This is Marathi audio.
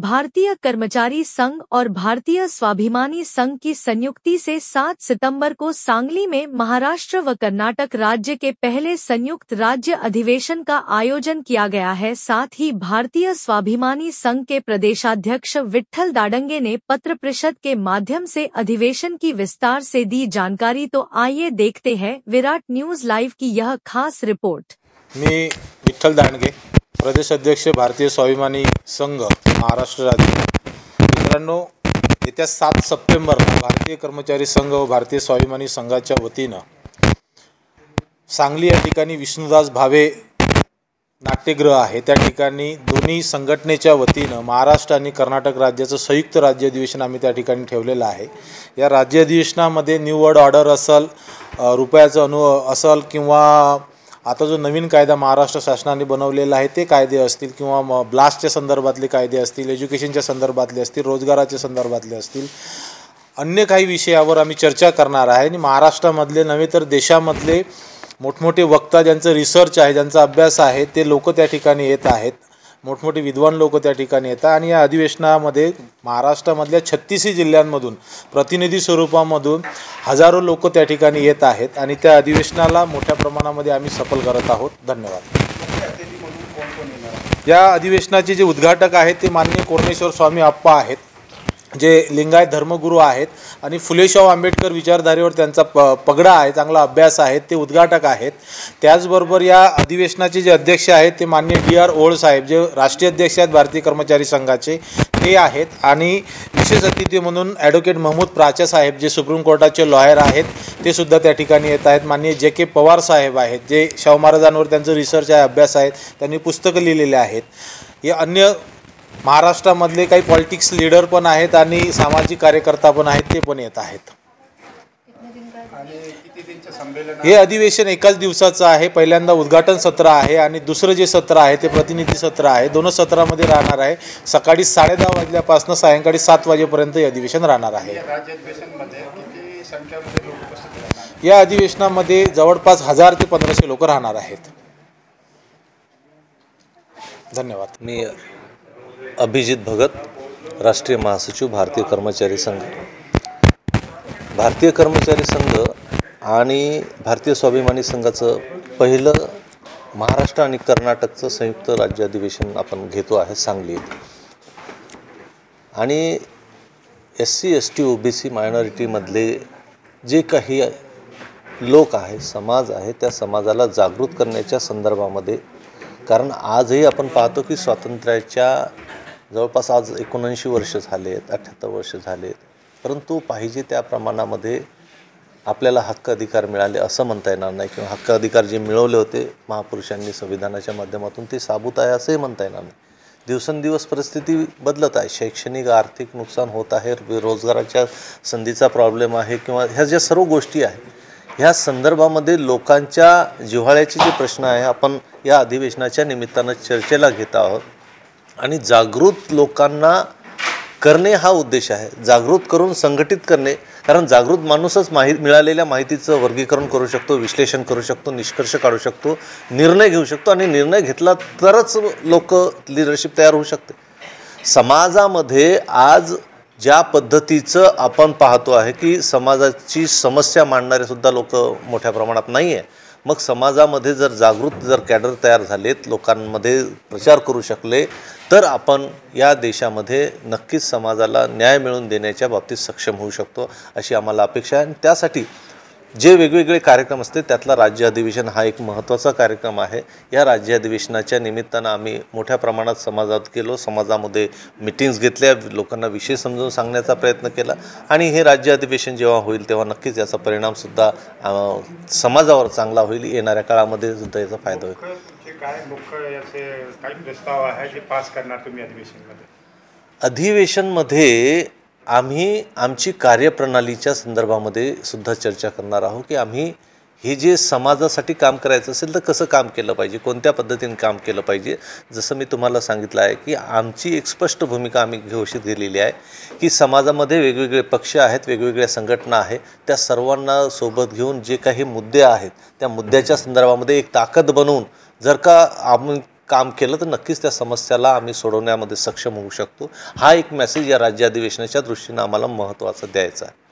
भारतीय कर्मचारी संघ और भारतीय स्वाभिमानी संघ की संयुक्ति से 7 सितंबर को सांगली में महाराष्ट्र व कर्नाटक राज्य के पहले संयुक्त राज्य अधिवेशन का आयोजन किया गया है। साथ ही भारतीय स्वाभिमानी संघ के प्रदेशाध्यक्ष विट्ठल दाडंगे ने पत्र परिषद के माध्यम से अधिवेशन की विस्तार से दी जानकारी। तो आइए देखते हैं विराट न्यूज लाइव की यह खास रिपोर्ट। मी विठ्ठल दांडगे, प्रदेश अध्यक्ष भारतीय स्वाभिमानी संघ महाराष्ट्र राज्य। मित्रांनो, येत्या 7 सप्टेंबरला भारतीय कर्मचारी संघ व भारतीय स्वाभिमानी संघाच्या वतीनं सांगली या ठिकाणी विष्णुदास भावे नाट्यगृह आहे, त्या ठिकाणी दोन्ही संघटनेच्या वतीनं महाराष्ट्र आणि कर्नाटक राज्याचं संयुक्त राज्य अधिवेशन आम्ही त्या ठिकाणी ठेवलेलं आहे। या राज्य अधिवेशनामध्ये न्यू वर्ल्ड ऑर्डर असेल, रुपयाचं असेल किंवा आता जो नवीन कायदा महाराष्ट्र शासनाने बनवलेला आहे ते कायदे असतील किंवा ब्लास्टच्या संदर्भातले कायदे असतील, एज्युकेशनच्या संदर्भातले असतील, रोजगाराच्या संदर्भातले असतील, अन्य काही विषयावर आम्ही चर्चा करणार आहे। आणि महाराष्ट्रामधले नव्हे तर देशामधले मोठमोठे वक्ता ज्यांचं रिसर्च आहे, ज्यांचा अभ्यास आहे, ते लोक त्या ठिकाणी येत आहेत। मोठमोठे विद्वान लोक त्या ठिकाणी येतात आणि या अधिवेशनामध्ये महाराष्ट्रामधल्या 36 जिल्ह्यांमधून प्रतिनिधी स्वरूपामधून हजारो लोक त्या ठिकाणी येत आहेत आणि त्या अधिवेशनाला मोठ्या प्रमाणामध्ये आम्ही सफल करत आहोत। धन्यवाद। या अधिवेशनाचे जे उद्घाटक आहेत ते माननीय कोरणेश्वर स्वामी आप्पा आहेत, जे लिंगायत धर्मगुरू आहेत आणि फुले शाहू आंबेडकर विचारधारेवर त्यांचा पगडा आहे, चांगला अभ्यास आहे, ते उद्घाटक आहेत। त्याचबरोबर या अधिवेशनाचे जे अध्यक्ष आहेत ते माननीय DR ओळ साहेब, जे राष्ट्रीय अध्यक्ष आहेत भारतीय कर्मचारी संघाचे, ते आहेत। आणि विशेष अतिथी म्हणून ॲडव्होकेट महमूद प्राचा साहेब, जे सुप्रीम कोर्टाचे लॉयर आहेत, ते सुद्धा त्या ठिकाणी येत आहेत। माननीय JK पवार साहेब आहेत, जे शाहू महाराजांवर त्यांचं रिसर्च आहे, अभ्यास आहे, त्यांनी पुस्तकं लिहिलेले आहेत। हे अन्य महाराष्ट्रामधले काही पॉलिटिक्स लीडर पण आहेत आणि सामाजिक कार्यकर्ता पण आहेत, ते पण येत आहेत। हे अधिवेशन एकाच दिवसाचं आहे। पहिल्यांदा उद्घाटन सत्र आहे आणि दुसरं जे सत्र आहे ते प्रतिनिधी सत्र आहे। दोन सत्रामध्ये राहणार आहे। सकाळी 10:30 वाजल्यापासून सायंकाळी 7 वाजेपर्यंत हे अधिवेशन राहणार आहे। या अधिवेशनामध्ये जवळपास 1000 ते 1500 लोक राहणार आहेत। धन्यवाद। मी अभिजित भगत, राष्ट्रीय महासचिव, भारतीय कर्मचारी संघ। भारतीय कर्मचारी संघ आणि भारतीय स्वाभिमानी संघाचं पहिलं महाराष्ट्र आणि कर्नाटकचं संयुक्त राज्य अधिवेशन आपण घेतो आहे सांगली येथे। आणि SC ST OBC मायनॉरिटीमधले जे काही लोक आहे, समाज आहे, त्या समाजाला जागृत करण्याच्या संदर्भामध्ये, कारण आजही आपण पाहतो की स्वातंत्र्याच्या जवळपास आज 79 वर्ष झाले आहेत, 78 वर्ष झाले आहेत, परंतु पाहिजे त्या प्रमाणामध्ये आपल्याला हक्क अधिकार मिळाले असं म्हणता येणार नाही किंवा हक्क अधिकार जे मिळवले होते महापुरुषांनी संविधानाच्या माध्यमातून ते साबूत आहे असंही म्हणता येणार नाही। दिवसेंदिवस परिस्थिती बदलत आहे, शैक्षणिक आर्थिक नुकसान होत आहे, रोजगाराच्या संधीचा प्रॉब्लेम आहे किंवा ह्या ज्या सर्व गोष्टी आहेत, ह्या संदर्भामध्ये लोकांच्या जिव्हाळ्याचे जे प्रश्न आहे आपण या अधिवेशनाच्या निमित्तानं चर्चेला घेत आहोत। आणि जागृत लोकांना करणे हा उद्देश आहे, जागृत करून संघटित करणे, कारण जागृत माणूसच मिळालेल्या माहितीचं वर्गीकरण करू शकतो, विश्लेषण करू शकतो, निष्कर्ष काढू शकतो, निर्णय घेऊ शकतो आणि निर्णय घेतला तरच लोक लिडरशिप तयार होऊ शकते। समाजामध्ये आज ज्या पद्धतीचं आपण पाहतो आहे की समाजाची समस्या मांडणारे सुद्धा लोक मोठ्या प्रमाणात नाही आहे। मग समाजामध्ये जर कॅडर तयार झालेत, लोकांमध्ये प्रचार करू शकले, तर आपण या देशामध्ये नक्कीच समाजाला न्याय मिळवून देण्याच्या बाबतीत सक्षम होऊ शकतो अशी आम्हाला अपेक्षा आहे। आणि त्यासाठी जे वेगवेगळे कार्यक्रम असते त्यातला राज्य अधिवेशन हा एक महत्त्वाचा कार्यक्रम आहे। या राज्य अधिवेशनाच्या निमित्तानं आम्ही मोठ्या प्रमाणात समाजात गेलो, समाजामध्ये मीटिंग्स घेतल्या, लोकांना विषय समजून सांगण्याचा प्रयत्न केला आणि हे राज्य अधिवेशन जेव्हा होईल तेव्हा नक्कीच याचा परिणामसुद्धा समाजावर चांगला होईल। येणाऱ्या काळामध्ये सुद्धा याचा फायदा होईल। काय मुख्य याचे काही प्रस्ताव आहे जे पास करणार तुम्ही अधिवेशनमध्ये आम्ही आमची कार्यप्रणालीच्या संदर्भामध्ये सुद्धा चर्चा करणार आहोत की आम्ही हे जे समाजासाठी काम करायचं असेल तर कसं काम केलं पाहिजे, कोणत्या पद्धतीने काम केलं पाहिजे। जसं मी तुम्हाला सांगितलं आहे की आमची एक स्पष्ट भूमिका आम्ही घोषित केलेली आहे की समाजामध्ये वेगवेगळे पक्ष आहेत, वेगवेगळ्या संघटना आहेत, त्या सर्वांना सोबत घेऊन जे काही मुद्दे आहेत त्या मुद्द्याच्या संदर्भामध्ये एक ताकद बनवून जर का आम्ही काम केलं तर नक्कीच त्या समस्याला आम्ही सोडवण्यामध्ये सक्षम होऊ शकतो. हा एक मेसेज या राज्य अधिवेशनाच्या दृष्टीनं आम्हाला महत्त्वाचा द्यायचा आहे.